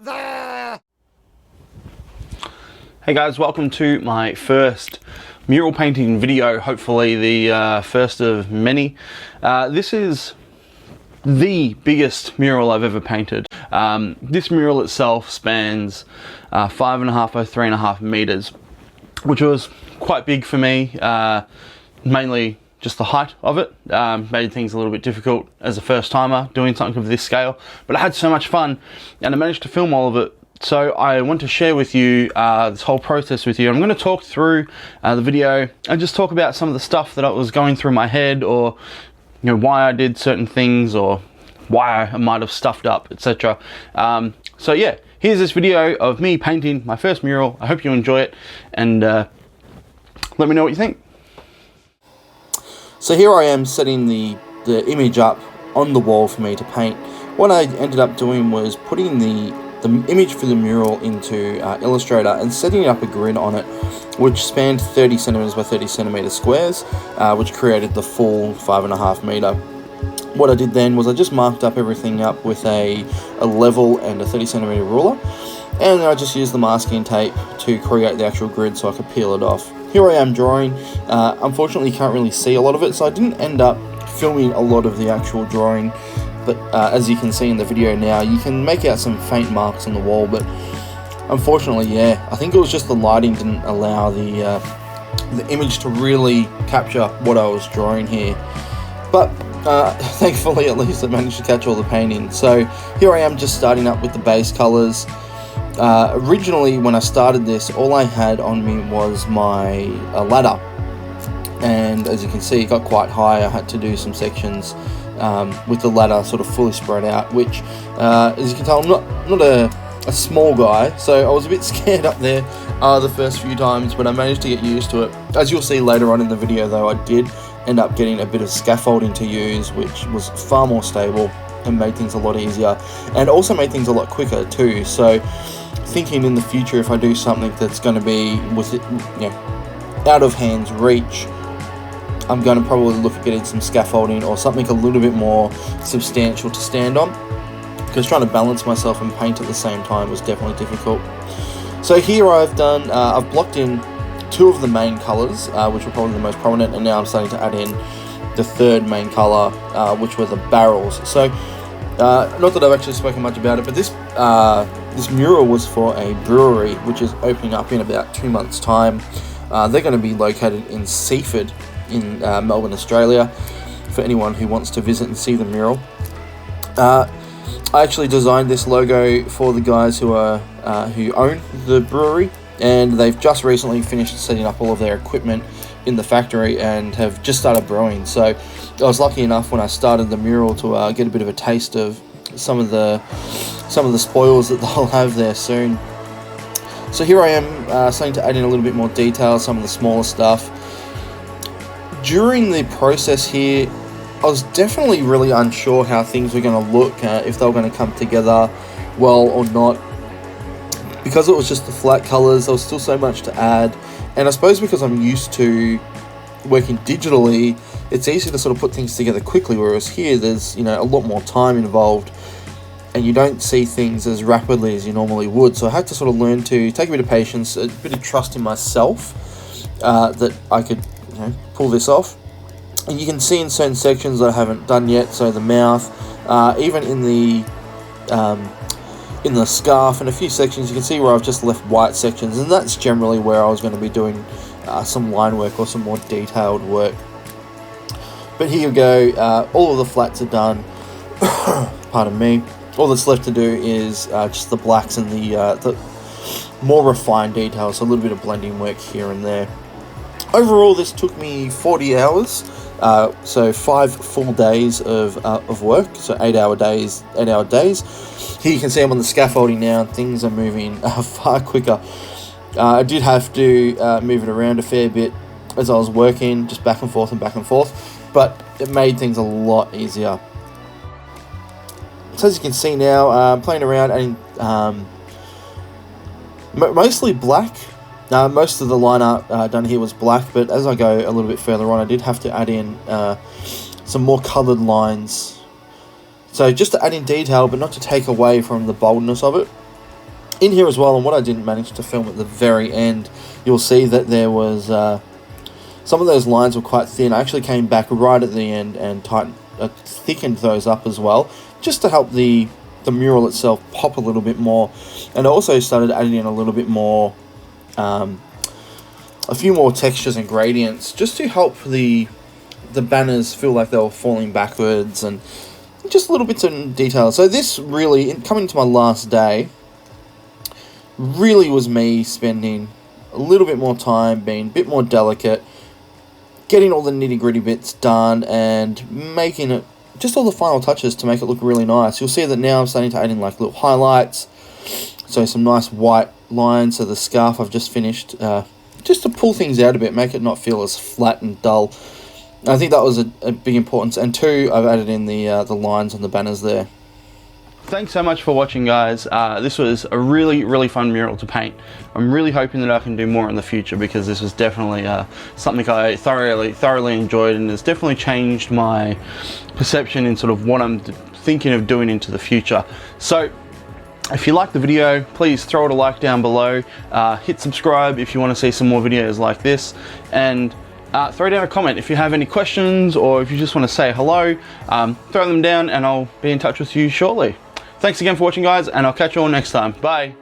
Hey guys, welcome to my first mural painting video, hopefully the first of many. This is the biggest mural I've ever painted. This mural itself spans 5.5 by 3.5 meters, which was quite big for me, mainly just the height of it. Made things a little bit difficult as a first timer doing something of this scale, but I had so much fun and I managed to film all of it. So I want to share with you this whole process with you. I'm going to talk through the video and just talk about some of the stuff that was going through my head, or why I did certain things, or why I might have stuffed up, etc. So yeah, here's this video of me painting my first mural. I hope you enjoy it, and let me know what you think. So here I am setting the image up on the wall for me to paint. What I ended up doing was putting the image for the mural into Illustrator and setting up a grid on it, which spanned 30 centimeters by 30 centimeter squares, which created the full 5.5 meter. What I did then was I just marked up everything up with a level and a 30 centimeter ruler, and I just used the masking tape to create the actual grid so I could peel it off. Here I am drawing. Unfortunately, you can't really see a lot of it, so I didn't end up filming a lot of the actual drawing. But as you can see in the video now, you can make out some faint marks on the wall. But unfortunately, yeah, I think it was just the lighting didn't allow the image to really capture what I was drawing here. But thankfully, at least I managed to catch all the painting. So here I am just starting up with the base colors. Originally, when I started this, all I had on me was my ladder, and as you can see, it got quite high. I had to do some sections with the ladder sort of fully spread out, which, as you can tell, I'm not a small guy, so I was a bit scared up there the first few times, but I managed to get used to it. As you'll see later on in the video, though, I did end up getting a bit of scaffolding to use, which was far more stable and made things a lot easier, and also made things a lot quicker too. So thinking in the future, if I do something that's going to be with it, out of hand's reach, I'm going to probably look at getting some scaffolding or something a little bit more substantial to stand on, because trying to balance myself and paint at the same time was definitely difficult. So here I've blocked in two of the main colours, which were probably the most prominent, and now I'm starting to add in the third main colour, which were the barrels. So not that I've actually spoken much about it, but this mural was for a brewery which is opening up in about 2 months' time. They're going to be located in Seaford in Melbourne, Australia, for anyone who wants to visit and see the mural. I actually designed this logo for the guys who own the brewery, and they've just recently finished setting up all of their equipment in the factory and have just started brewing. So I was lucky enough when I started the mural to get a bit of a taste of some of the spoils that they'll have there soon. So here I am starting to add in a little bit more detail, some of the smaller stuff. During the process here, I was definitely really unsure how things were going to look, if they were going to come together well or not. Because it was just the flat colours, there was still so much to add. And I suppose because I'm used to working digitally, it's easy to sort of put things together quickly, whereas here there's a lot more time involved, and you don't see things as rapidly as you normally would. So I had to sort of learn to take a bit of patience, a bit of trust in myself, that I could pull this off. And you can see in certain sections that I haven't done yet, so the mouth, even in the scarf, and a few sections you can see where I've just left white sections, and that's generally where I was going to be doing some line work or some more detailed work. But here you go, all of the flats are done. Pardon me. All that's left to do is just the blacks and the more refined details, so a little bit of blending work here and there. Overall, this took me 40 hours, so 5 full days of work, so 8-hour days. Here you can see I'm on the scaffolding now, and things are moving far quicker. I did have to move it around a fair bit as I was working, just back and forth, but it made things a lot easier. So as you can see now, I'm playing around and mostly black. Most of the line art done here was black, but as I go a little bit further on, I did have to add in some more coloured lines. So just to add in detail, but not to take away from the boldness of it. In here as well, and what I didn't manage to film at the very end, you'll see that there was some of those lines were quite thin. I actually came back right at the end and thickened those up as well, just to help the mural itself pop a little bit more. And I also started adding in a little bit more, a few more textures and gradients, just to help the banners feel like they were falling backwards, and just little bits of detail. So this really, coming to my last day, really was me spending a little bit more time, being a bit more delicate, getting all the nitty-gritty bits done, and making it just all the final touches to make it look really nice. You'll see that now I'm starting to add in like little highlights, so some nice white lines. So the scarf I've just finished, just to pull things out a bit, make it not feel as flat and dull. And I think that was a big importance. And two, I've added in the lines on the banners there. Thanks so much for watching, guys. This was a really fun mural to paint. I'm really hoping that I can do more in the future, because this was definitely something I thoroughly enjoyed, and has definitely changed my perception in sort of what I'm thinking of doing into the future. So if you like the video, please throw it a like down below, hit subscribe if you want to see some more videos like this, and throw down a comment if you have any questions, or if you just want to say hello. Throw them down and I'll be in touch with you shortly. Thanks again for watching, guys, and I'll catch you all next time. Bye.